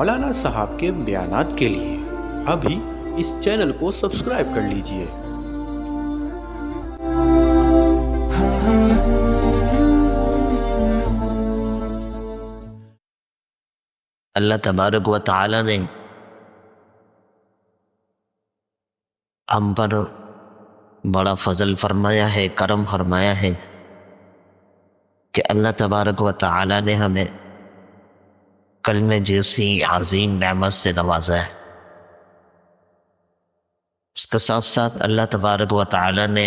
مولانا صاحب کے بیانات کے لیے ابھی اس چینل کو سبسکرائب کر لیجئے۔ اللہ تبارک و تعالی نے ہم پر بڑا فضل فرمایا ہے، کرم فرمایا ہے کہ اللہ تبارک و تعالی نے ہمیں کلمہ جیسی عظیم نعمت سے نوازا ہے۔ اس کے ساتھ ساتھ اللہ تبارک و تعالی نے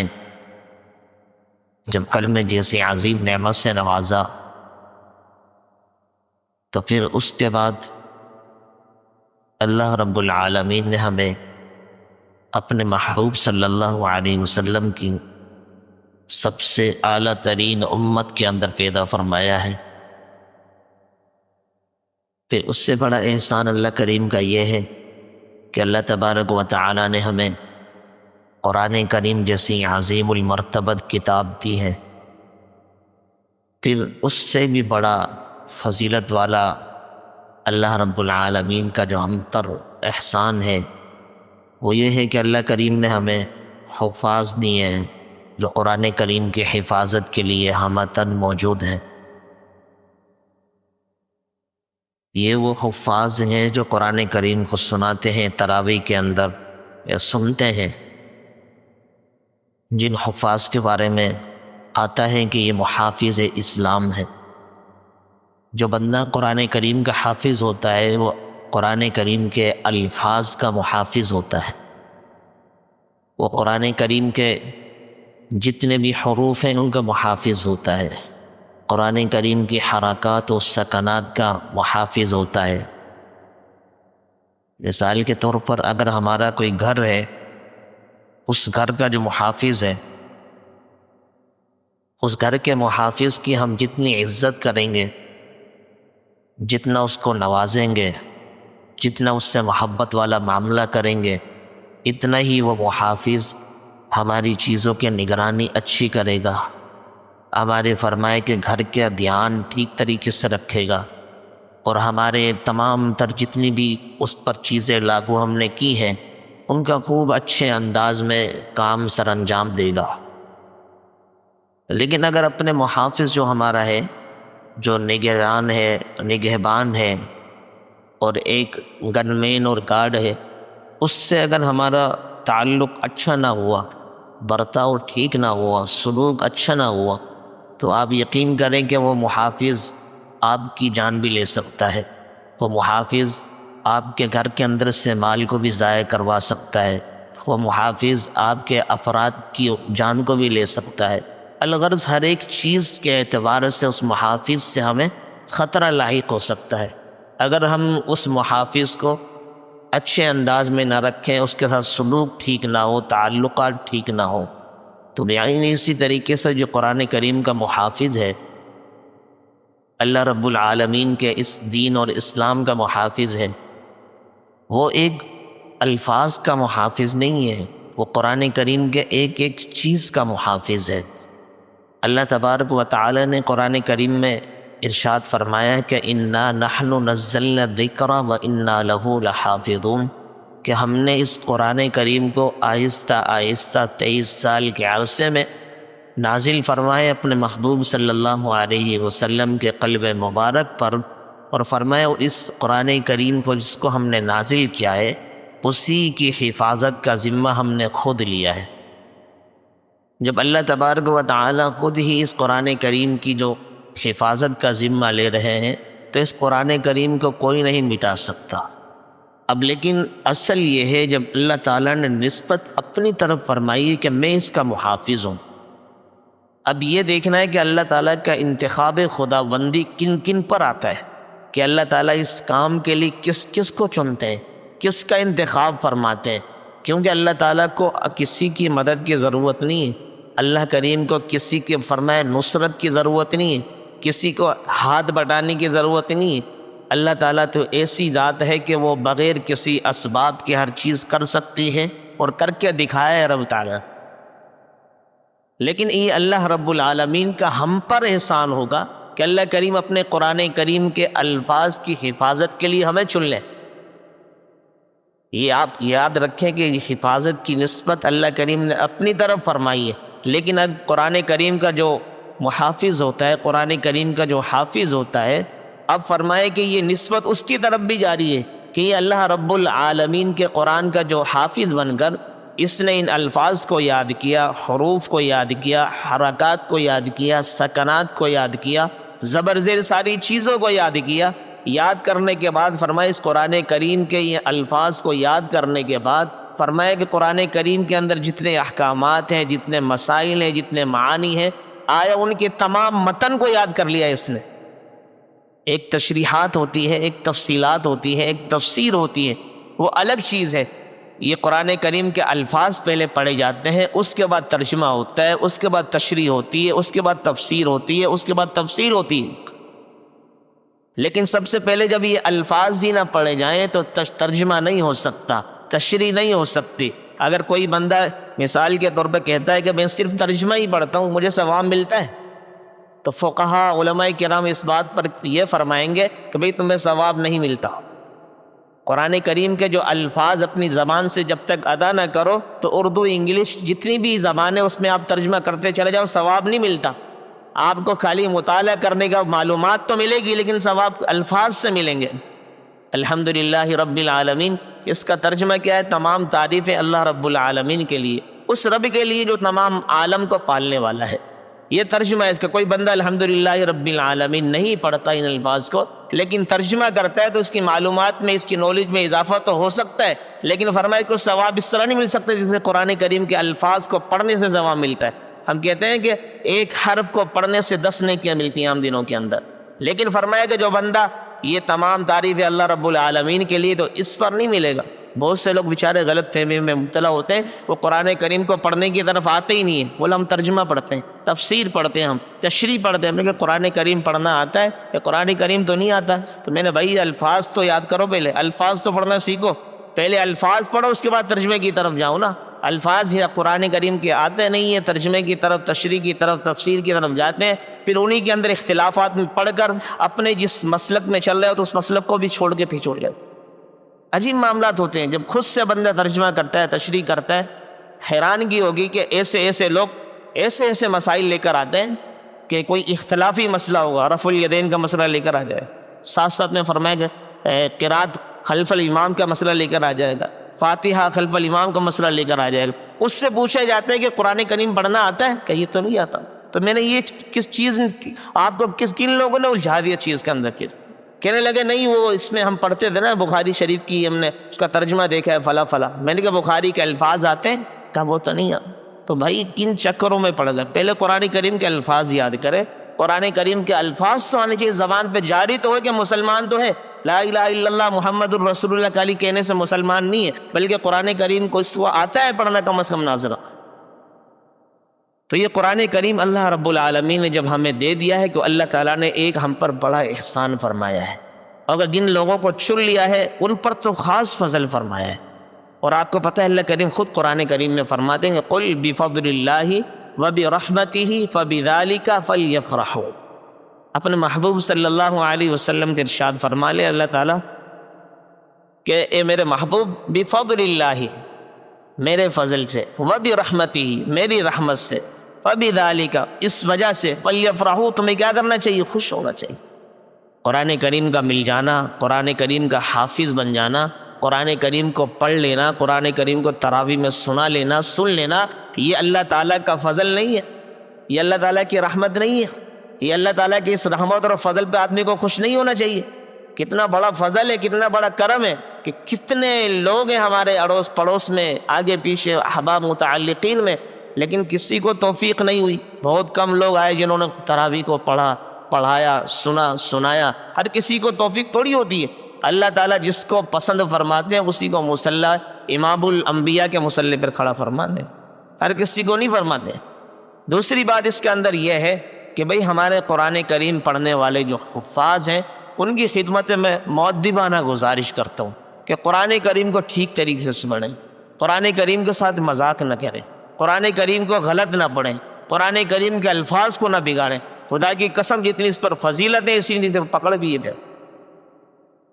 جب کلمہ جیسی عظیم نعمت سے نوازا تو پھر اس کے بعد اللہ رب العالمین نے ہمیں اپنے محبوب صلی اللہ علیہ وسلم کی سب سے اعلیٰ ترین امت کے اندر پیدا فرمایا ہے۔ پھر اس سے بڑا احسان اللہ کریم کا یہ ہے کہ اللہ تبارک و تعالی نے ہمیں قرآن کریم جیسی عظیم المرتبت کتاب دی ہے۔ پھر اس سے بھی بڑا فضیلت والا اللہ رب العالمین کا جو ہم پر احسان ہے وہ یہ ہے کہ اللہ کریم نے ہمیں حفاظ دیے ہیں جو قرآن کریم کی حفاظت کے لیے ہمتن موجود ہیں۔ یہ وہ حفاظ ہیں جو قرآن کریم کو سناتے ہیں تراویح کے اندر یا سنتے ہیں، جن حفاظ کے بارے میں آتا ہے کہ یہ محافظ اسلام ہے۔ جو بندہ قرآن کریم کا حافظ ہوتا ہے وہ قرآن کریم کے الفاظ کا محافظ ہوتا ہے۔ وہ قرآن کریم کے جتنے بھی حروف ہیں ان کا محافظ ہوتا ہے، قرآن کریم کی حرکات و سکنات کا محافظ ہوتا ہے۔ مثال کے طور پر اگر ہمارا کوئی گھر ہے، اس گھر کا جو محافظ ہے، اس گھر کے محافظ کی ہم جتنی عزت کریں گے، جتنا اس کو نوازیں گے، جتنا اس سے محبت والا معاملہ کریں گے، اتنا ہی وہ محافظ ہماری چیزوں کی نگرانی اچھی کرے گا، ہمارے فرمائے کہ گھر کا دھیان ٹھیک طریقے سے رکھے گا، اور ہمارے تمام تر جتنی بھی اس پر چیزیں لاگو ہم نے کی ہیں ان کا خوب اچھے انداز میں کام سر انجام دے گا۔ لیکن اگر اپنے محافظ جو ہمارا ہے، جو نگران ہے، نگہبان ہے، اور ایک گن مین اور گارڈ ہے، اس سے اگر ہمارا تعلق اچھا نہ ہوا، برتاؤ ٹھیک نہ ہوا، سلوک اچھا نہ ہوا، تو آپ یقین کریں کہ وہ محافظ آپ کی جان بھی لے سکتا ہے۔ وہ محافظ آپ کے گھر کے اندر سے مال کو بھی ضائع کروا سکتا ہے، وہ محافظ آپ کے افراد کی جان کو بھی لے سکتا ہے۔ الغرض ہر ایک چیز کے اعتبار سے اس محافظ سے ہمیں خطرہ لاحق ہو سکتا ہے۔ اگر ہم اس محافظ کو اچھے انداز میں نہ رکھیں، اس کے ساتھ سلوک ٹھیک نہ ہو، تعلقات ٹھیک نہ ہو، تو یعنی اسی طریقے سے جو قرآن کریم کا محافظ ہے، اللہ رب العالمین کے اس دین اور اسلام کا محافظ ہے، وہ ایک الفاظ کا محافظ نہیں ہے، وہ قرآن کریم کے ایک ایک چیز کا محافظ ہے۔ اللہ تبارک و تعالی نے قرآن کریم میں ارشاد فرمایا ہے کہ اِنَّا نَحْنُ نَزَّلْنَا الذِّكْرَ وَإِنَّا لَهُ لَحَافِظُونَ، کہ ہم نے اس قرآن کریم کو آہستہ آہستہ 23 سال کے عرصے میں نازل فرمائے اپنے محبوب صلی اللہ علیہ وسلم کے قلب مبارک پر، اور فرمایا اس قرآن کریم کو جس کو ہم نے نازل کیا ہے اسی کی حفاظت کا ذمہ ہم نے خود لیا ہے۔ جب اللہ تبارک و تعالی خود ہی اس قرآن کریم کی جو حفاظت کا ذمہ لے رہے ہیں تو اس قرآن کریم کو کوئی نہیں مٹا سکتا۔ اب لیکن اصل یہ ہے جب اللہ تعالیٰ نے نسبت اپنی طرف فرمائی کہ میں اس کا محافظ ہوں، اب یہ دیکھنا ہے کہ اللہ تعالیٰ کا انتخاب خدا بندی کن کن پر آتا ہے، کہ اللہ تعالیٰ اس کام کے لیے کس کس کو چنتے ہیں، کس کا انتخاب فرماتے ہیں، کیونکہ اللہ تعالیٰ کو کسی کی مدد کی ضرورت نہیں ہے، اللہ کریم کو کسی کے فرمائے نصرت کی ضرورت نہیں ہے، کسی کو ہاتھ بٹانے کی ضرورت نہیں ہے۔ اللہ تعالیٰ تو ایسی ذات ہے کہ وہ بغیر کسی اسباب کے ہر چیز کر سکتی ہے اور کر کے دکھایا ہے رب تعالیٰ۔ لیکن یہ اللہ رب العالمین کا ہم پر احسان ہوگا کہ اللہ کریم اپنے قرآن کریم کے الفاظ کی حفاظت کے لیے ہمیں چن لیں۔ یہ آپ یاد رکھیں کہ یہ حفاظت کی نسبت اللہ کریم نے اپنی طرف فرمائی ہے، لیکن اب قرآن کریم کا جو محافظ ہوتا ہے، قرآن کریم کا جو حافظ ہوتا ہے، اب فرمائے کہ یہ نسبت اس کی طرف بھی جاری ہے کہ یہ اللہ رب العالمین کے قرآن کا جو حافظ بن کر اس نے ان الفاظ کو یاد کیا، حروف کو یاد کیا، حرکات کو یاد کیا، سکنات کو یاد کیا، زبر زیر ساری چیزوں کو یاد کیا۔ یاد کرنے کے بعد فرمائے اس قرآن کریم کے یہ الفاظ کو یاد کرنے کے بعد فرمائے کہ قرآن کریم کے اندر جتنے احکامات ہیں، جتنے مسائل ہیں، جتنے معانی ہیں، آیا ان کے تمام متن کو یاد کر لیا اس نے۔ ایک تشریحات ہوتی ہے، ایک تفصیلات ہوتی ہے، ایک تفسیر ہوتی ہے، وہ الگ چیز ہے۔ یہ قرآن کریم کے الفاظ پہلے پڑھے جاتے ہیں، اس کے بعد ترجمہ ہوتا ہے، اس کے بعد تشریح ہوتی ہے، اس کے بعد تفسیر ہوتی ہے، اس کے بعد تفصیل ہوتی ہے۔ لیکن سب سے پہلے جب یہ الفاظ ہی نہ پڑھے جائیں تو ترجمہ نہیں ہو سکتا، تشریح نہیں ہو سکتی۔ اگر کوئی بندہ مثال کے طور پہ کہتا ہے کہ میں صرف ترجمہ ہی پڑھتا ہوں، مجھے ثواب ملتا ہے، تو فقہا علماء کرام اس بات پر یہ فرمائیں گے کہ بھئی تمہیں ثواب نہیں ملتا۔ قرآن کریم کے جو الفاظ اپنی زبان سے جب تک ادا نہ کرو تو اردو، انگلش، جتنی بھی زبان ہے اس میں آپ ترجمہ کرتے چلے جاؤ، ثواب نہیں ملتا۔ آپ کو خالی مطالعہ کرنے کا معلومات تو ملے گی، لیکن ثواب الفاظ سے ملیں گے۔ الحمدللہ رب العالمین، اس کا ترجمہ کیا ہے؟ تمام تعریفیں اللہ رب العالمین کے لیے، اس رب کے لیے جو تمام عالم کو پالنے والا ہے۔ یہ ترجمہ ہے اس کا۔ کوئی بندہ الحمدللہ رب العالمین نہیں پڑھتا ان الفاظ کو، لیکن ترجمہ کرتا ہے تو اس کی معلومات میں، اس کی نالج میں اضافہ تو ہو سکتا ہے، لیکن فرمایا کہ ثواب اس طرح نہیں مل سکتا جسے قرآن کریم کے الفاظ کو پڑھنے سے ثواب ملتا ہے۔ ہم کہتے ہیں کہ ایک حرف کو پڑھنے سے 10 نیکیاں ملتی ہیں عام دنوں کے اندر، لیکن فرمایا کہ جو بندہ یہ تمام تعریف اللہ رب العالمین کے لیے، تو اس پر نہیں ملے گا۔ بہت سے لوگ بیچارے غلط فہمی میں مبتلا ہوتے ہیں، وہ قرآن کریم کو پڑھنے کی طرف آتے ہی نہیں ہیں، بولے ہم ترجمہ پڑھتے ہیں، تفسیر پڑھتے ہیں، ہم تشریح پڑھتے ہیں۔ میں کہ قرآن کریم پڑھنا آتا ہے کہ قرآن کریم تو نہیں آتا؟ تو میں نے بھائی الفاظ تو یاد کرو، پہلے الفاظ تو پڑھنا سیکھو، پہلے الفاظ پڑھو، اس کے بعد ترجمے کی طرف جاؤ نا۔ الفاظ ہی قرآن کریم کے آتے نہیں ہیں، ترجمے کی طرف، تشریح کی طرف، تفسیر کی طرف جاتے ہیں، پھر انہی کے اندر اختلافات میں پڑھ کر اپنے جس مسلک میں چل رہے ہو تو اس مسلک کو بھی چھوڑ کے پیچھے ہو جاتے۔ عجیب معاملات ہوتے ہیں جب خود سے بندہ ترجمہ کرتا ہے، تشریح کرتا ہے۔ حیرانگی ہوگی کہ ایسے لوگ ایسے مسائل لے کر آتے ہیں کہ کوئی اختلافی مسئلہ ہوگا، رفع الیدین کا مسئلہ لے کر آ جائے، ساتھ ساتھ میں فرمایا کہ قرات خلف الامام کا مسئلہ لے کر آ جائے گا، فاتحہ خلف الامام کا مسئلہ لے کر آ جائے گا۔ اس سے پوچھا جاتا ہے کہ قرآن کریم پڑھنا آتا ہے کہ یہ تو نہیں آتا۔ تو میں نے یہ کس چیز آپ کو کن لوگوں نے الجھا دیا چیز کے اندر؟ کہنے لگے نہیں وہ اس میں ہم پڑھتے تھے نا بخاری شریف کی، ہم نے اس کا ترجمہ دیکھا ہے فلاں فلاں۔ میں نے کہا بخاری کے الفاظ آتے ہیں؟ کہا وہ تو نہیں آتا۔ تو بھائی کن چکروں میں پڑھ گئے؟ پہلے قرآن کریم کے الفاظ یاد کرے۔ قرآن کریم کے الفاظ تو آنے چاہیے، زبان پہ جاری تو ہے کہ مسلمان تو ہے، لا الہ الا اللہ محمد الرسول اللہ کالی کہنے سے مسلمان نہیں ہے، بلکہ قرآن کریم کو اس کو آتا ہے پڑھنا کم از کم ناظرہ۔ تو یہ قرآن کریم اللہ رب العالمین نے جب ہمیں دے دیا ہے کہ اللہ تعالیٰ نے ایک ہم پر بڑا احسان فرمایا ہے، اور اگر جن لوگوں کو چن لیا ہے ان پر تو خاص فضل فرمایا ہے۔ اور آپ کو پتہ ہے اللہ کریم خود قرآن کریم میں فرماتے ہیں قل بفضل اللہ وبرحمتہ فبذلک فلیفرحوا۔ اپنے محبوب صلی اللہ علیہ وسلم سے ارشاد فرما لے اللہ تعالیٰ کہ اے میرے محبوب، بفضل اللہ، میرے فضل سے، وبرحمتہ، میری رحمت سے، فبذلک، اس وجہ سے، فلیفرحوا، تمہیں کیا کرنا چاہیے؟ خوش ہونا چاہیے۔ قرآن کریم کا مل جانا، قرآن کریم کا حافظ بن جانا، قرآن کریم کو پڑھ لینا، قرآن کریم کو تراویح میں سنا لینا، سن لینا، یہ اللہ تعالیٰ کا فضل نہیں ہے، یہ اللہ تعالیٰ کی رحمت نہیں ہے، یہ اللہ تعالیٰ کی اس رحمت اور فضل پہ آدمی کو خوش نہیں ہونا چاہیے۔ کتنا بڑا فضل ہے، کتنا بڑا کرم ہے کہ کتنے لوگ ہیں ہمارے اڑوس پڑوس میں، آگے پیچھے، احباب متعلقین میں، لیکن کسی کو توفیق نہیں ہوئی۔ بہت کم لوگ آئے جنہوں نے تراویح کو پڑھایا، سنایا۔ ہر کسی کو توفیق تھوڑی ہوتی ہے۔ اللہ تعالیٰ جس کو پسند فرماتے ہیں اسی کو مصلی، امام الانبیاء کے مصلی پر کھڑا فرماتے ہیں، ہر کسی کو نہیں فرماتے۔ دوسری بات اس کے اندر یہ ہے کہ بھئی ہمارے قرآن کریم پڑھنے والے جو حفاظ ہیں ان کی خدمت میں مؤدبانہ گزارش کرتا ہوں کہ قرآن کریم کو ٹھیک طریقے سے پڑھیں، قرآن کریم کے ساتھ مذاق نہ کریں، قرآن کریم کو غلط نہ پڑھیں، قرآن کریم کے الفاظ کو نہ بگاڑیں۔ خدا کی قسم جتنی اس پر فضیلت ہے اسی نے پکڑ بھی ہے.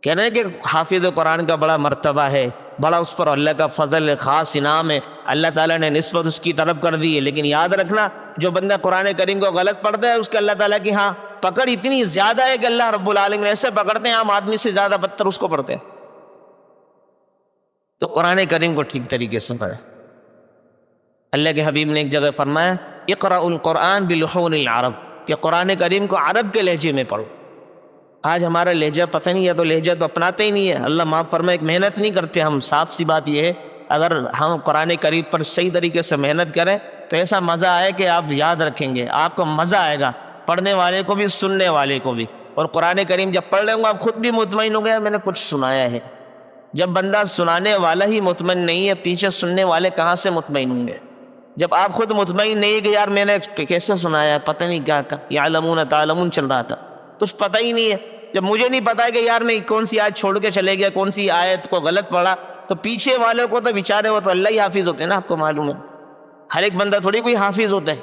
کہہ رہے ہیں کہ حافظ قرآن کا بڑا مرتبہ ہے، بڑا اس پر اللہ کا فضل ہے، خاص انعام ہے، اللہ تعالیٰ نے نسبت اس کی طرف کر دی ہے. لیکن یاد رکھنا جو بندہ قرآن کریم کو غلط پڑھتا ہے اس کے اللہ تعالیٰ کی ہاں پکڑ اتنی زیادہ ہے کہ اللہ رب العالمین ایسے پکڑتے ہیں عام آدمی سے زیادہ بدتر اس کو پڑھتے ہیں. تو قرآن کریم کو ٹھیک طریقے سے پڑھیں. اللہ کے حبیب نے ایک جگہ فرمایا اقرأ القرآن بلحون العرب، کہ قرآن کریم کو عرب کے لہجے میں پڑھو. آج ہمارا لہجہ پتہ نہیں ہے تو لہجہ تو اپناتے ہی نہیں ہے. اللہ معاف فرمائے، ایک محنت نہیں کرتے ہم. صاف سی بات یہ ہے اگر ہم قرآن کریم پر صحیح طریقے سے محنت کریں تو ایسا مزہ آئے کہ آپ یاد رکھیں گے، آپ کو مزہ آئے گا، پڑھنے والے کو بھی سننے والے کو بھی. اور قرآن کریم جب پڑھ لیں گے آپ خود بھی مطمئن ہو گیا میں نے کچھ سنایا ہے. جب بندہ سنانے والا ہی مطمئن نہیں ہے پیچھے سننے والے کہاں سے مطمئن ہوں گے؟ جب آپ خود مطمئن نہیں کہ یار میں نے کیسے سنایا ہے، پتہ نہیں کیا یعلمون تعلمون چل رہا تھا، کچھ پتہ ہی نہیں ہے. جب مجھے نہیں پتا ہے کہ یار میں کون سی آیت چھوڑ کے چلے گیا، کون سی آیت کو غلط پڑھا، تو پیچھے والوں کو تو بیچارے وہ تو اللہ ہی حافظ ہوتے ہیں نا. آپ کو معلوم ہے ہر ایک بندہ تھوڑی کوئی حافظ ہوتا ہے.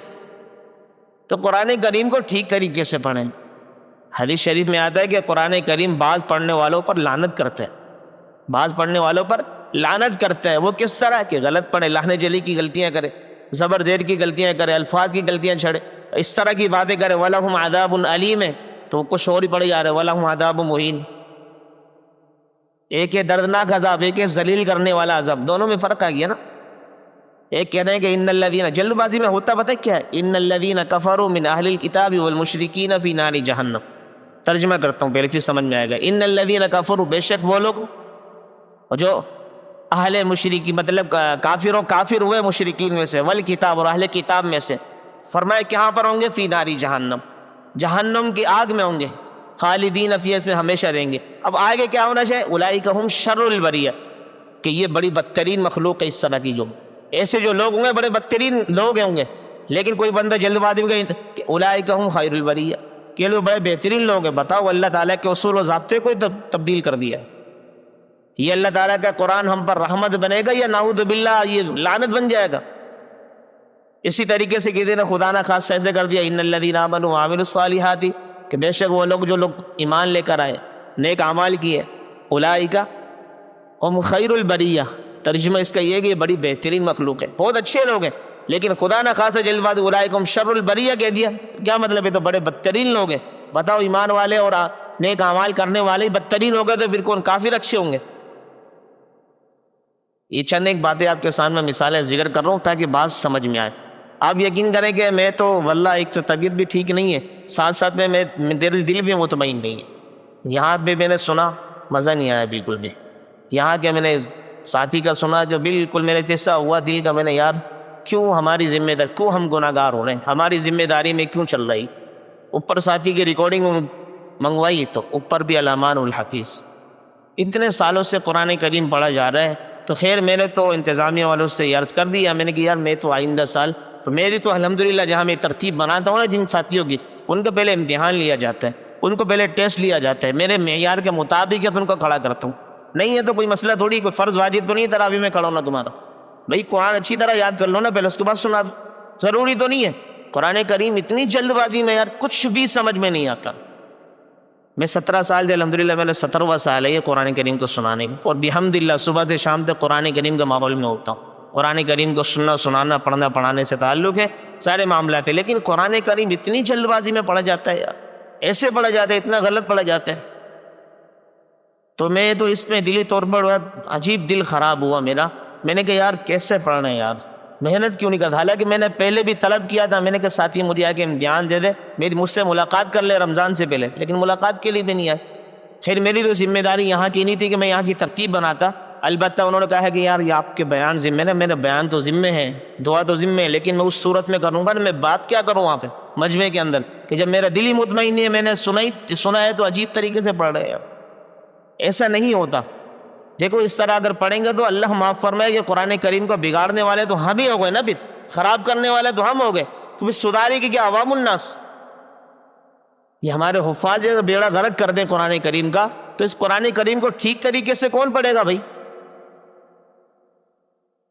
تو قرآن کریم کو ٹھیک طریقے سے پڑھیں. حدیث شریف میں آتا ہے کہ قرآن کریم بعض پڑھنے والوں پر لعنت کرتا ہے، بعض پڑھنے والوں پر لعنت کرتا ہے. وہ کس طرح کہ غلط پڑھے، لہنے جلی کی غلطیاں کرے، زبر زیر کی غلطیاں کرے، الفاظ کی غلطیاں چھڑے، اس طرح کی باتیں کرے. وَلَهُمْ عَذَابٌ عَلِيمٌ ہے تو وہ کچھ اور ہی پڑے جا رہے. وَلَهُمْ عَذَابٌ مُهِينٌ، ایک ہے دردناک عذاب، ایک ہے ذلیل کرنے والا عذاب. دونوں میں فرق آ گیا نا. ایک کہہ رہے ہیں کہ ان الذین، جلد بازی میں ہوتا پتہ کیا ہے، ان الذین کفروا من اہل الکتاب والمشرکین فی نار جہنم. ترجمہ کرتا ہوں پہلے پھر سمجھ میں آئے گا. ان الذین کفروا، بے شک وہ لوگ جو اہل مشرکی مطلب کافر ہوئے مشرکین میں سے، والکتاب، اور اہل کتاب میں سے. فرمایا کہاں پر ہوں گے؟ فی نار جہنم، جہنم کی آگ میں ہوں گے. خالدین فیہا، اس میں ہمیشہ رہیں گے. اب آگے کیا ہونا چاہیے؟ اولئک ہم شر البریہ، کہ یہ بڑی بدترین مخلوق ہے. اس طرح کی جو ایسے جو لوگ ہوں گے بڑے بدترین لوگ ہوں گے. لیکن کوئی بندہ جلد بازی میں کہ اولئک ہم خیر البریہ، کہ لوگ بڑے بہترین لوگ ہیں. بتاؤ اللہ تعالیٰ کے اصول و ضابطے کو تبدیل کر دیا. یہ اللہ تعالیٰ کا قرآن ہم پر رحمت بنے گا یا نعوذ باللہ یہ لعنت بن جائے گا؟ اسی طریقے سے کسی نے خدا نہ خاص ایسے کر دیا ان الذین آمنوا وعملوا الصالحات، کہ بے شک وہ لوگ جو لوگ ایمان لے کر آئے، نیک اعمال کیے، اولئک ہم خیر البریہ. ترجمہ اس کا یہ کہ یہ بڑی بہترین مخلوق ہے، بہت اچھے لوگ ہیں. لیکن خدا نہ خاص جلد بازی اولئک ہم شر البریہ کہہ دیا. کیا مطلب ہے؟ تو بڑے بدترین لوگ ہیں. بتاؤ ایمان والے اور نیک اعمال کرنے والے بدترین ہو گئے تو پھر کون کافر اچھے ہوں گے؟ یہ چند ایک باتیں آپ کے سامنے مثالیں ذکر کر رہا ہوں تاکہ بات سمجھ میں آئے. آپ یقین کریں کہ میں تو واللہ ایک تو طبیعت بھی ٹھیک نہیں ہے، ساتھ ساتھ میں دل بھی مطمئن نہیں ہے. یہاں پہ میں نے سنا مزہ نہیں آیا بالکل بھی. یہاں کے میں نے ساتھی کا سنا جو بالکل میرے جیسا ہوا دل کا. میں نے یار کیوں ہماری ذمہ داری، کیوں ہم گناہ گار ہو رہے ہیں، ہماری ذمہ داری میں کیوں چل رہی. اوپر ساتھی کی ریکارڈنگ منگوائی تو اوپر بھی علامان الحفیظ. اتنے سالوں سے قرآن کریم پڑھا جا رہا ہے. تو خیر میں نے تو انتظامیہ والوں سے یہ عرض کر دیا، میں نے کہ یار میں تو آئندہ سال، تو میری تو الحمدللہ جہاں میں ترتیب بناتا ہوں نا جن ساتھیوں کی، ان کو پہلے امتحان لیا جاتا ہے، ان کو پہلے ٹیسٹ لیا جاتا ہے، میرے معیار کے مطابق ان کو کھڑا کرتا ہوں. نہیں ہے تو کوئی مسئلہ تھوڑی، کوئی فرض واجب تو نہیں تراویح میں کھڑا ہونا تمہارا. بھائی قرآن اچھی طرح یاد کر لو نا پہلے، اس کے بعد سنا دو. ضروری تو نہیں ہے. قرآن کریم اتنی جلد بازی میں یار کچھ بھی سمجھ میں نہیں آتا. میں 17 سال سے الحمدللہ میں نے 17واں سال ہے یہ قرآن کریم کو سنانے کا، اور بحمدللہ صبح سے شام تک قرآن کریم کے ماحول میں ہوتا ہوں. قرآن کریم کو سننا، سنانا، پڑھنا، پڑھانے سے تعلق ہے، سارے معاملات ہیں. لیکن قرآن کریم اتنی جلد بازی میں پڑھا جاتا ہے یار، ایسے پڑھا جاتا ہے، اتنا غلط پڑھا جاتا ہے. تو میں تو اس میں دلی طور پر عجیب دل خراب ہوا میرا. میں نے کہا یار کیسے پڑھنا ہے یار، محنت کیوں نہیں کرتا. حالانکہ میں نے پہلے بھی طلب کیا تھا، میں نے کہا ساتھی مجھے آ کے امتحان دے دے، میری مجھ سے ملاقات کر لے رمضان سے پہلے، لیکن ملاقات کے لیے بھی نہیں آئے. خیر میری تو ذمہ داری یہاں کی نہیں تھی کہ میں یہاں کی ترتیب بناتا. البتہ انہوں نے کہا ہے کہ یار یہ آپ کے بیان ذمہ ہے. میرا بیان تو ذمہ ہے، دعا تو ذمہ ہے، لیکن میں اس صورت میں کروں گا نا، میں بات کیا کروں وہاں پہ مجمع کے اندر کہ جب میرا دل ہی مطمئن نہیں ہے، میں نے سنا ہے تو عجیب طریقے سے پڑھ رہے ہیں. ایسا نہیں ہوتا. دیکھو اس طرح اگر پڑھیں گے تو اللہ معاف فرمائے کہ قرآن کریم کو بگاڑنے والے تو ہم ہی ہو گئے نا، پھر خراب کرنے والے تو ہم ہو گئے. تو پھر سدھارے کی کیا عوام الناس؟ یہ ہمارے حفاظ اگر بیڑا غرق کر دیں قرآن کریم کا، تو اس قرآن کریم کو ٹھیک طریقے سے کون پڑھے گا بھائی؟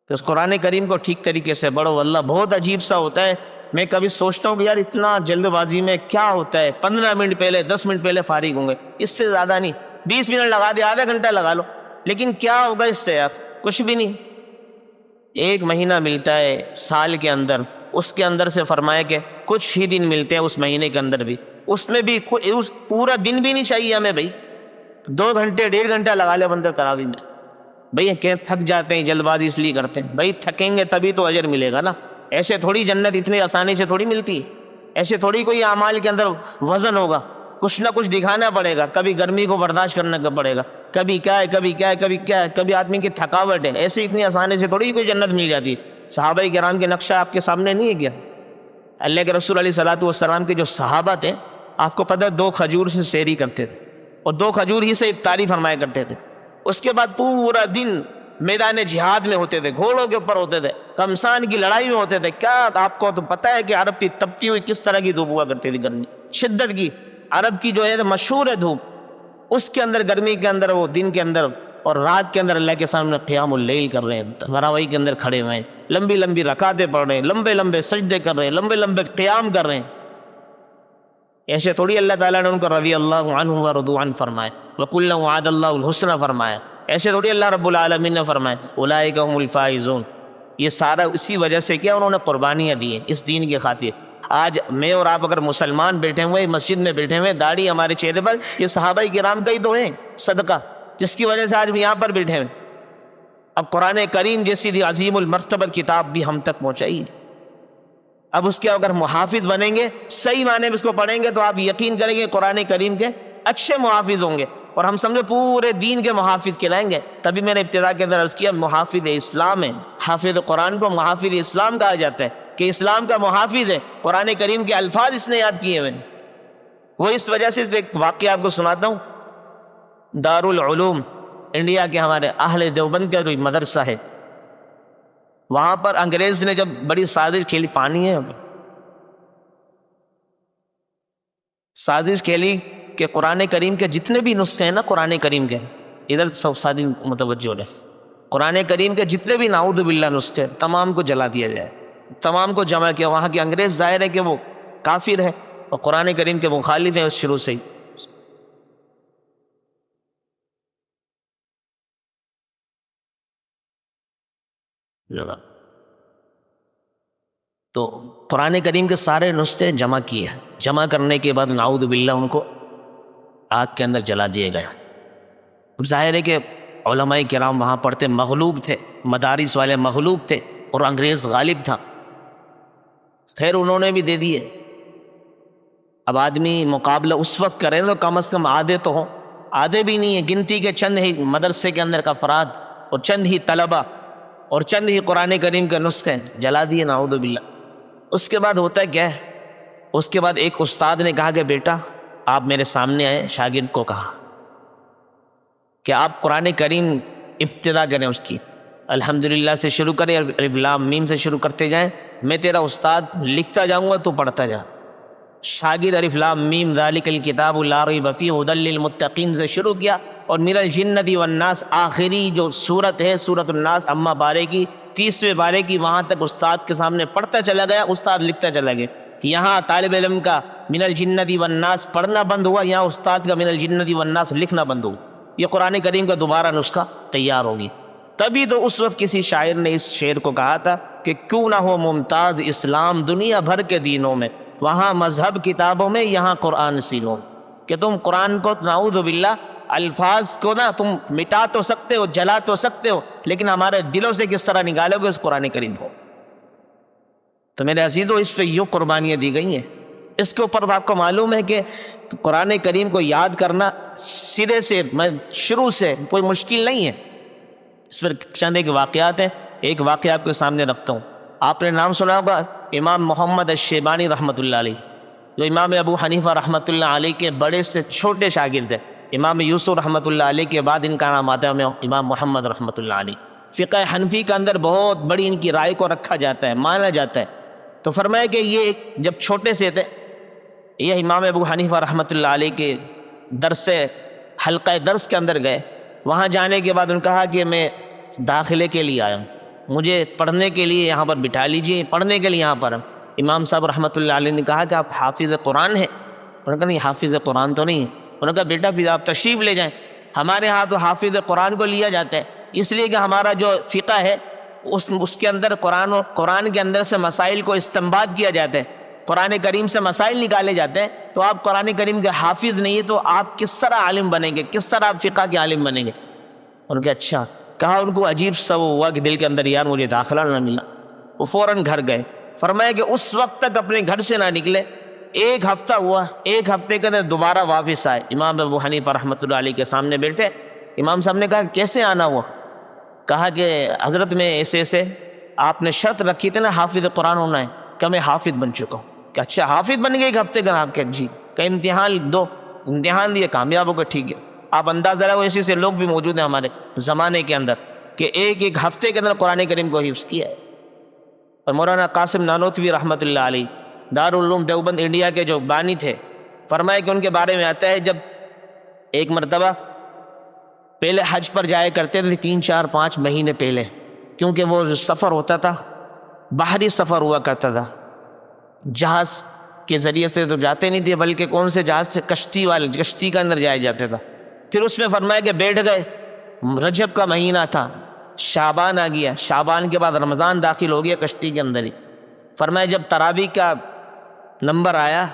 تو اس قرآن کریم کو ٹھیک طریقے سے پڑھو. واللہ بہت عجیب سا ہوتا ہے میں کبھی سوچتا ہوں کہ یار اتنا جلد بازی میں کیا ہوتا ہے، 15 منٹ پہلے 10 منٹ پہلے فارغ ہوں گے، اس سے زیادہ نہیں، 20 منٹ لگا دے، آدھا گھنٹہ لگا لو، لیکن کیا ہوگا اس سے یار؟ کچھ بھی نہیں۔ 1 مہینہ ملتا ہے سال کے اندر، اس کے اندر سے فرمایا کہ کچھ ہی دن ملتے ہیں اس مہینے کے اندر بھی، اس میں بھی پورا دن بھی نہیں چاہیے ہمیں بھائی، 2 گھنٹے 1.5 گھنٹہ لگا لے بندہ تراویح میں۔ بھائی کہ تھک جاتے ہیں، جلد بازی اس لیے کرتے ہیں، بھائی تھکیں گے تبھی تو اجر ملے گا نا، ایسے تھوڑی جنت اتنی آسانی سے تھوڑی ملتی ہے، ایسے تھوڑی کوئی اعمال کے اندر وزن ہوگا، کچھ نہ کچھ دکھانا پڑے گا، کبھی گرمی کو برداشت کرنا پڑے گا، کبھی کیا ہے کبھی کیا ہے کبھی کیا ہے، کبھی آدمی کی تھکاوٹ ہے، ایسے اتنی آسانی سے تھوڑی کوئی جنت مل جاتی ہے۔ صحابہ کرام کے نقشہ آپ کے سامنے نہیں ہے کیا؟ اللہ کے رسول علیہ الصلوۃ والسلام کے جو صحابہ تھے، آپ کو پتہ ہے 2 کھجور سے سحری کرتے تھے، اور 2 کھجور ہی سے افطاری فرمایا کرتے تھے، اس کے بعد پورا دن میدان جہاد میں ہوتے تھے، گھوڑوں کے اوپر ہوتے تھے، کمسان کی لڑائی میں ہوتے تھے۔ کیا آپ کو تو پتہ ہے کہ عرب کی تپتی ہوئی کس طرح کی دھوپ ہوا کرتی تھی، گرمی شدت کی، عرب کی جو ہے مشہور ہے دھوپ، اس کے اندر گرمی کے اندر وہ دن کے اندر اور رات کے اندر اللہ کے سامنے قیام اللیل کر رہے ہیں، تراویح کے اندر کھڑے ہوئے ہیں، لمبی لمبی رکعتیں پڑھ رہے ہیں، لمبے لمبے سجدے کر رہے ہیں، لمبے لمبے قیام کر رہے ہیں۔ ایسے تھوڑی اللہ تعالیٰ نے ان کو رضی اللہ عنہ ورضوا عنہ فرمائے، وَكُلًّا وَعَدَ اللَّهُ الْحُسْنَى فرمایا، ایسے تھوڑی اللہ رب العالمین نے فرمائے اولئک هم الفائزون۔ یہ سارا اسی وجہ سے کیا انہوں نے قربانیاں دی ہیں اس دین کی خاطر۔ آج میں اور آپ اگر مسلمان بیٹھے ہوئے مسجد میں بیٹھے ہوئے، داڑھی ہمارے چہرے پر، یہ صحابہ کرام کا ہی تو ہے صدقہ، جس کی وجہ سے آج بھی یہاں پر بیٹھے ہوئے۔ اب قرآن کریم جیسی عظیم المرتبہ کتاب بھی ہم تک پہنچائی، اب اس کے اگر محافظ بنیں گے، صحیح معنی میں اس کو پڑھیں گے، تو آپ یقین کریں گے قرآن کریم کے اچھے محافظ ہوں گے، اور ہم سمجھو پورے دین کے محافظ کہلائیں گے۔ تبھی میں نے ابتدا کے اندر عرض کیا محافظ اسلام ہے، حافظ قرآن کو محافظ اسلام کہا جاتا ہے، کہ اسلام کا محافظ ہے، قرآن کریم کے الفاظ اس نے یاد کیے ہوئے۔ وہ اس وجہ سے ایک واقعہ آپ کو سناتا ہوں۔ دارالعلوم انڈیا کے ہمارے اہل دیوبند کا جو مدرسہ ہے، وہاں پر انگریز نے جب بڑی سازش کھیلی، پانی ہے سازش کھیلی کہ قرآن کریم کے جتنے بھی نسخے ہیں نا، قرآن کریم کے ادھر سب ساتھی متوجہ ہو رہے، قرآن کریم کے جتنے بھی نعوذ باللہ نسخے، تمام کو جلا دیا جائے، تمام کو جمع کیا۔ وہاں کے انگریز ظاہر ہے کہ وہ کافر ہے اور قرآن کریم کے مخالف ہیں اس شروع سے ہی۔ تو قرآن کریم کے سارے نسخے جمع کیے، جمع کرنے کے بعد نعوذ باللہ ان کو آگ کے اندر جلا دیا گیا۔ اب ظاہر ہے کہ علماء کرام وہاں پڑھتے مغلوب تھے، مدارس والے مغلوب تھے اور انگریز غالب تھا، خیر انہوں نے بھی دے دیے۔ اب آدمی مقابلہ اس وقت کرے تو کم از کم آدھے تو ہوں، آدھے بھی نہیں ہے، گنتی کے چند ہی مدرسے کے اندر کا افراد اور چند ہی طلبہ اور چند ہی قرآن کریم کے نسخے جلا دیے، نعوذ باللہ۔ اس کے بعد ہوتا ہے کیا ہے، اس کے بعد ایک استاد نے کہا کہ بیٹا آپ میرے سامنے آئے، شاگرد کو کہا کہ آپ قرآن کریم ابتدا کریں، اس کی الحمدللہ سے شروع کریں، الف لام میم سے شروع کرتے جائیں، میں تیرا استاد لکھتا جاؤں گا تو پڑھتا جا۔ شاگرد الف لام میم ذالک الکتاب لا ریب فیہ ھدی للمتقین سے شروع کیا، اور من الجنۃ والناس آخری جو سورت ہے سورۃ الناس اما بارے کی 30ویں بارے کی، وہاں تک استاد کے سامنے پڑھتا چلا گیا، استاد لکھتا چلا گیا۔ یہاں طالب علم کا من الجنۃ والناس پڑھنا بند ہوا، یہاں استاد کا من الجنۃ والناس لکھنا بند ہوا۔ یہ قرآن کریم کا دوبارہ نسخہ تیار ہوگی۔ تبھی تو اس وقت کسی شاعر نے اس شعر کو کہا تھا کہ کیوں نہ ہو ممتاز اسلام دنیا بھر کے دینوں میں، وہاں مذہب کتابوں میں، یہاں قرآن سینوں میں۔ کہ تم قرآن کو نعوذ باللہ الفاظ کو نا تم مٹا تو سکتے ہو، جلا تو سکتے ہو، لیکن ہمارے دلوں سے کس طرح نکالو گے اس قرآن کریم کو؟ تو میرے عزیزو اس پہ یوں قربانیاں دی گئی ہیں۔ اس کے اوپر آپ کو معلوم ہے کہ قرآن کریم کو یاد کرنا سرے سے شروع سے کوئی مشکل نہیں ہے۔ اس پر چند ایک واقعات ہیں، ایک واقعہ آپ کے سامنے رکھتا ہوں۔ آپ نے نام سنا ہوگا امام محمد الشیبانی رحمۃ اللہ علیہ، جو امام ابو حنیفہ رحمۃ اللہ علیہ کے بڑے سے چھوٹے شاگرد ہیں۔ امام یوسف رحمۃ اللہ علیہ کے بعد ان کا نام آتا ہے امام محمد رحمۃ اللہ علیہ۔ فقہ حنفی کے اندر بہت بڑی ان کی رائے کو رکھا جاتا ہے، مانا جاتا ہے۔ تو فرمایا کہ یہ جب چھوٹے سے تھے، یہ امام ابو حنیفہ رحمۃ اللہ علیہ کے درس حلقہ درس کے اندر گئے۔ وہاں جانے کے بعد انہوں نے کہا کہ میں داخلے کے لیے آیا ہوں، مجھے پڑھنے کے لیے یہاں پر بٹھا لیجئے، پڑھنے کے لیے یہاں پر ہوں۔ امام صاحب رحمۃ اللہ علیہ نے کہا کہ آپ حافظ قرآن ہیں؟ انہوں نے کہا نہیں، حافظ قرآن تو نہیں ہے۔ انہوں نے کہا بیٹا پھر آپ تشریف لے جائیں، ہمارے ہاں تو حافظ قرآن کو لیا جاتا ہے، اس لیے کہ ہمارا جو فقہ ہے اس کے اندر قرآن کے اندر سے مسائل کو استنباط کیا جاتا ہے، قرآن کریم سے مسائل نکالے جاتے ہیں۔ تو آپ قرآن کریم کے حافظ نہیں ہے تو آپ کس طرح عالم بنیں گے، کس طرح آپ فقہ کے عالم بنیں گے؟ ان کے اچھا کہا، ان کو عجیب سا وہ ہوا کہ دل کے اندر یار مجھے داخلہ نہ ملا، وہ فوراً گھر گئے۔ فرمایا کہ اس وقت تک اپنے گھر سے نہ نکلے، ایک ہفتہ ہوا، ایک ہفتے کے اندر دوبارہ واپس آئے، امام ابو حنیفہ رحمۃ اللہ علیہ کے سامنے بیٹھے۔ امام صاحب نے کہا کیسے آنا ہوا؟ کہا کہ حضرت میں ایسے آپ نے شرط رکھی تھی نا حافظ قرآن ہونا ہے، کہ میں حافظ بن چکا ہوں۔ کہ اچھا حافظ بن گئے ایک ہفتے کا؟ کہ جی۔ کہ امتحان دو، امتحان دیے، کامیاب ہو گئے، ٹھیک ہے۔ آپ اندازہ لگاؤ ایسے سے لوگ بھی موجود ہیں ہمارے زمانے کے اندر کہ ایک ہفتے کے اندر قرآن کریم کو حفظ کیا ہے۔ اور مولانا قاسم نانوتوی رحمۃ اللہ علیہ دارالعلوم دیوبند انڈیا کے جو بانی تھے، فرمایا کہ ان کے بارے میں آتا ہے جب ایک مرتبہ پہلے حج پر جایا کرتے تھے 3 4 5 مہینے پہلے، کیونکہ وہ جو سفر ہوتا تھا باہری سفر ہوا کرتا تھا، جہاز کے ذریعے سے تو جاتے نہیں تھے، بلکہ کون سے جہاز سے؟ کشتی کے اندر جایا جاتا تھا۔ پھر اس میں فرمایا کہ بیٹھ گئے، رجب کا مہینہ تھا، شعبان آ گیا، شعبان کے بعد رمضان داخل ہو گیا کشتی کے اندر ہی۔ فرمایا جب تراویح کا نمبر آیا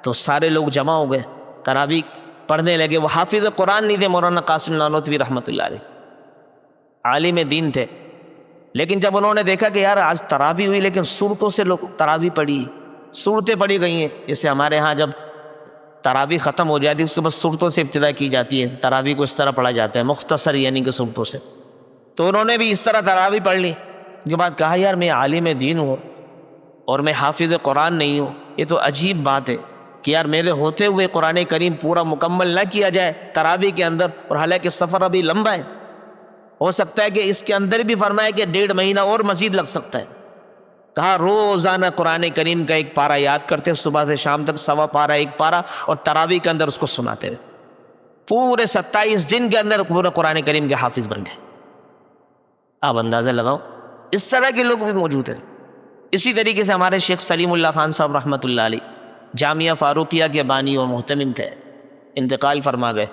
تو سارے لوگ جمع ہو گئے، تراویح پڑھنے لگے۔ وہ حافظ قرآن نہیں تھے مولانا قاسم نانوتوی رحمۃ اللہ علیہ، عالم دین تھے، لیکن جب انہوں نے دیکھا کہ یار آج تراویح ہوئی لیکن صورتوں سے لوگ تراویح پڑھی، صورتیں پڑھی گئی ہیں، جیسے ہمارے ہاں جب تراویح ختم ہو جاتی ہے اس کے بعد صورتوں سے ابتدا کی جاتی ہے، تراویح کو اس طرح پڑھا جاتا ہے مختصر یعنی کہ صورتوں سے، تو انہوں نے بھی اس طرح تراویح پڑھ لی۔ اس کے بعد کہا یار میں عالم دین ہوں اور میں حافظ قرآن نہیں ہوں، یہ تو عجیب بات ہے کہ یار میرے ہوتے ہوئے قرآن کریم پورا مکمل نہ کیا جائے تراویح کے اندر، اور حالانکہ سفر ابھی لمبا ہے، ہو سکتا ہے کہ اس کے اندر بھی فرمایا کہ 1.5 مہینہ اور مزید لگ سکتا ہے۔ کہا روزانہ قرآن کریم کا ایک پارہ یاد کرتے، صبح سے شام تک 1.25 پارہ 1 پارہ، اور تراویح کے اندر اس کو سناتے رہے، پورے 27 دن کے اندر پورے قرآن کریم کے حافظ بن گئے۔ آپ اندازہ لگاؤ، اس طرح کے لوگ بھی موجود ہیں۔ اسی طریقے سے ہمارے شیخ سلیم اللہ خان صاحب رحمۃ اللہ علیہ جامعہ فاروقیہ کے بانی اور محتمم تھے، انتقال فرما گئے،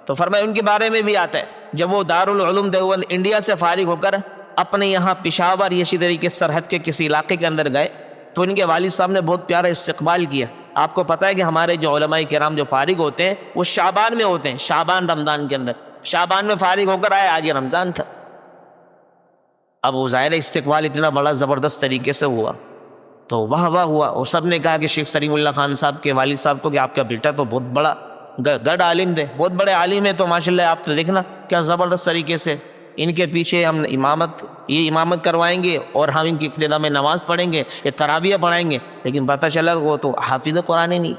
تو فرمایا ان کے بارے میں بھی آتا ہے جب وہ دارالعلوم دیوبند انڈیا سے فارغ ہو کر اپنے یہاں پشاور اسی طریقے سرحد کے کسی علاقے کے اندر گئے تو ان کے والد صاحب نے بہت پیارا استقبال کیا۔ آپ کو پتہ ہے کہ ہمارے جو علماء کرام جو فارغ ہوتے ہیں وہ شعبان میں ہوتے ہیں، شعبان رمضان کے اندر، شعبان میں فارغ ہو کر آئے، آگے رمضان تھا۔ اب وہ ظاہر استقبال اتنا بڑا زبردست طریقے سے ہوا تو واہ واہ ہوا، اور سب نے کہا کہ شیخ سلیم اللہ خان صاحب کے والد صاحب کو کہ آپ کا بیٹا تو بہت بڑا گڑھ عالم تھے، بہت بڑے عالم ہیں، تو ماشاءاللہ آپ تو دیکھنا کیا زبردست طریقے سے ان کے پیچھے ہم امامت کروائیں گے اور ہم ان کی ابتدا میں نماز پڑھیں گے، یہ تراویح پڑھائیں گے، لیکن پتہ چلا وہ تو حافظ قرآن ہی نہیں۔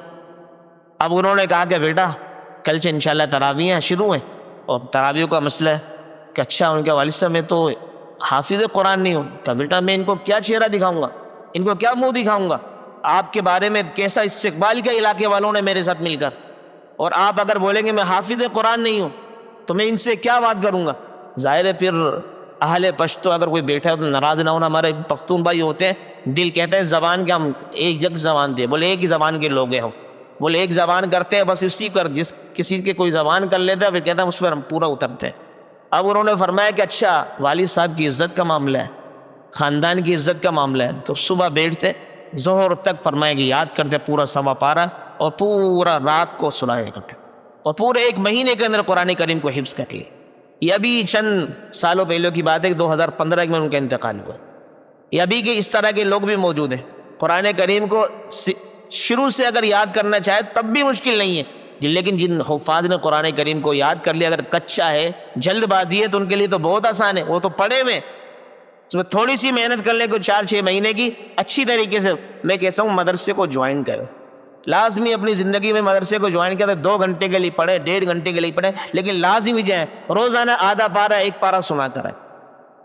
اب انہوں نے کہا کہ بیٹا کل سے انشاءاللہ تراویح شروع ہیں، اور تراویح کا مسئلہ ہے کہ اچھا ان کے والد صاحب میں تو حافظ قرآن نہیں ہوں، کہ بیٹا میں ان کو کیا چہرہ دکھاؤں گا، ان کو کیا منہ دکھاؤں گا، آپ کے بارے میں کیسا استقبال کیا علاقے والوں نے میرے ساتھ مل کر، اور آپ اگر بولیں گے میں حافظ قرآن نہیں ہوں تو میں ان سے کیا بات کروں گا۔ ظاہر ہے پھر اہل پشتو اگر کوئی بیٹھا ہے تو ناراض نہ ہونا، ہمارے پختون بھائی ہوتے ہیں دل کہتے ہیں زبان کے ہم ایک یک زبان تھے، بولے ایک ہی زبان کے لوگ ہیں ہم، بولے ایک زبان کرتے ہیں بس اسی پر، جس کسی کے کوئی زبان کر لیتا ہے پھر کہتا ہے اس پر ہم پورا اترتے ہیں۔ اب انہوں نے فرمایا کہ اچھا والد صاحب کی عزت کا معاملہ ہے، خاندان کی عزت کا معاملہ ہے، تو صبح بیٹھتے ظہر تک فرمایا کہ یاد کرتے پورا 1.25 پارہ اور پورا رات کو سنایا کرتے، اور پورے 1 مہینے کے اندر قرآن کریم کو حفظ کر لیا۔ یہ ابھی چند سالوں پہلے کی بات ہے کہ 2015 میں ان کا انتقال ہوا۔ یہ ابھی کے اس طرح کے لوگ بھی موجود ہیں، قرآن کریم کو شروع سے اگر یاد کرنا چاہے تب بھی مشکل نہیں ہے، لیکن جن حفاظ نے قرآن کریم کو یاد کر لیا، اگر کچا ہے جلد بازی ہے تو ان کے لیے تو بہت آسان ہے، وہ تو پڑھے میں تھوڑی سی محنت کر لیں، کوئی 4-6 مہینے کی اچھی طریقے سے، میں کہتا ہوں مدرسے کو جوائن کرے، لازمی اپنی زندگی میں مدرسے کو جوائن کرے، 2 گھنٹے کے لیے پڑھے، 1.5 گھنٹے کے لیے پڑھے، لیکن لازمی جائیں روزانہ آدھا پارہ 1 پارہ سنا کر آئے،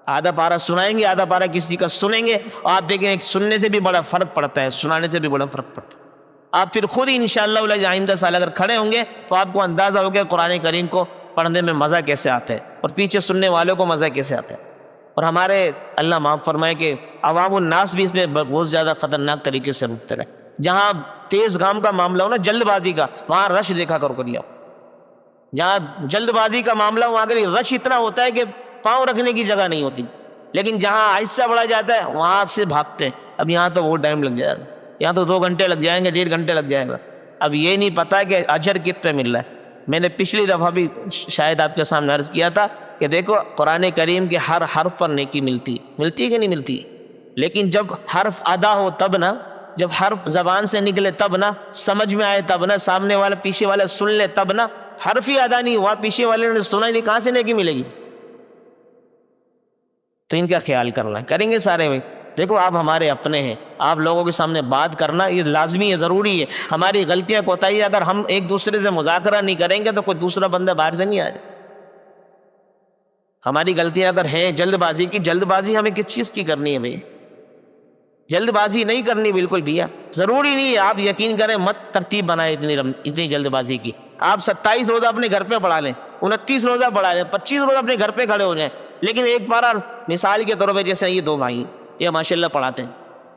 آدھا پارہ سنائیں گے، آدھا پارہ کسی کا سنیں گے، اور آپ دیکھیں ایک سننے سے بھی بڑا فرق پڑتا ہے، سنانے سے بھی بڑا فرق پڑتا ہے۔ آپ پھر خود ہی انشاءاللہ آئندہ سال اگر کھڑے ہوں گے تو آپ کو اندازہ ہوگا قرآن کریم کو پڑھنے میں مزہ کیسے آتا ہے اور پیچھے سننے والوں کو مزہ کیسے آتا ہے۔ اور ہمارے اللہ معاف فرمائے کہ عوام الناس بھی اس میں بہت زیادہ خطرناک طریقے سے مبتلا ہے۔ جہاں تیز گام کا معاملہ ہو نا، جلد بازی کا، وہاں رش دیکھا کر لیا۔ جہاں جلد بازی کا معاملہ وہاں کے لیے رش اتنا ہوتا ہے کہ پاؤں رکھنے کی جگہ نہیں ہوتی، لیکن جہاں آہستہ بڑھا جاتا ہے وہاں سے بھاگتے ہیں۔ اب یہاں تو وہ ٹائم لگ جائے گا، یہاں تو 2 گھنٹے لگ جائیں گے، 1.5 گھنٹے لگ جائے گا۔ اب یہ نہیں پتا کہ اجر کت پہ مل رہا ہے۔ میں نے پچھلی دفعہ بھی شاید آپ کے سامنے عرض کیا تھا کہ دیکھو قرآن کریم کے ہر حرف پر نیکی ملتی کہ نہیں ملتی، لیکن جب حرف ادا ہو تب نا، جب حرف زبان سے نکلے تب نا، سمجھ میں آئے تب نا، سامنے والا پیچھے والا سن لے تب نا۔ حرف ہی ادا نہیں ہوا، پیچھے والے نے سنا ہی نہیں، کہاں سے نیکی ملے گی؟ تو ان کا خیال کرنا کریں گے سارے بھائی۔ دیکھو آپ ہمارے اپنے ہیں، آپ لوگوں کے سامنے بات کرنا یہ لازمی ہے، ضروری ہے۔ ہماری غلطیاں کوتاہی اگر ہم ایک دوسرے سے مذاکرہ نہیں کریں گے تو کوئی دوسرا بندہ باہر سے نہیں آ جائے۔ ہماری غلطیاں اگر ہیں جلد بازی کی، جلد بازی ہمیں کس چیز کی کرنی ہے بھائی؟ جلد بازی نہیں کرنی بالکل بھی، ضروری نہیں ہے۔ آپ یقین کریں مت ترتیب بنائیں اتنی جلد بازی کی۔ آپ 27 روزہ اپنے گھر پہ پڑھا لیں، 29 روزہ پڑھا لیں، 25 روزہ اپنے گھر پہ کھڑے ہو جائیں، لیکن ایک پارہ مثال کے طور پہ جیسے یہ 2 بھائی یہ ماشاءاللہ پڑھاتے ہیں،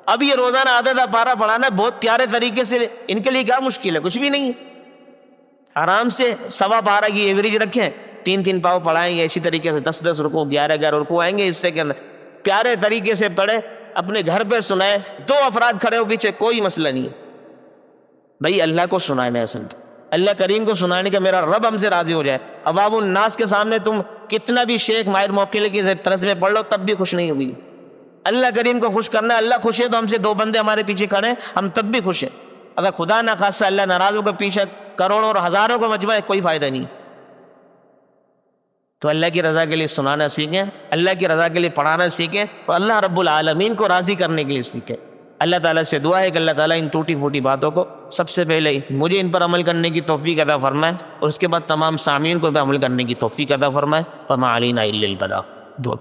اب یہ روزانہ آدھا پارہ پڑھانا بہت پیارے طریقے سے، ان کے لیے کیا مشکل ہے؟ کچھ بھی نہیں ہے۔ آرام سے 1.25 پارہ کی ایوریج رکھیں، 3 پاؤ پڑھائیں گے اسی طریقے سے، 10 رکوع 11 رکوع آئیں گے، اس سے کے اندر پیارے طریقے سے پڑھے، اپنے گھر پہ سنائے، 2 افراد کھڑے ہو پیچھے، کوئی مسئلہ نہیں ہے بھائی۔ اللہ کو سنانا ہے، اصل اللہ کریم کو سنانے کا میرا رب ہم سے راضی ہو جائے۔ عوام الناس کے سامنے تم کتنا بھی شیخ ماہر موکل کی طرز میں پڑھ لو تب بھی خوش نہیں ہوگی۔ اللہ کریم کو خوش کرنا ہے، اللہ خوش ہے تو ہم سے 2 بندے ہمارے پیچھے کھڑے ہیں، ہم تب بھی خوش ہیں۔ اگر خدا نہ خاصہ اللہ ناراض ہو کے پیچھے کروڑوں اور ہزاروں کا مجمع ہے، کوئی فائدہ نہیں۔ تو اللہ کی رضا کے لیے سنانا سیکھیں، اللہ کی رضا کے لیے پڑھانا سیکھیں، اور اللہ رب العالمین کو راضی کرنے کے لیے سیکھیں۔ اللہ تعالیٰ سے دعا ہے کہ اللہ تعالیٰ ان ٹوٹی پھوٹی باتوں کو سب سے پہلے مجھے ان پر عمل کرنے کی توفیق عطا فرمائے، اور اس کے بعد تمام سامعین کو بھی عمل کرنے کی توفیق عطا فرمائے۔ وما علینا الا البلاغ۔ دعا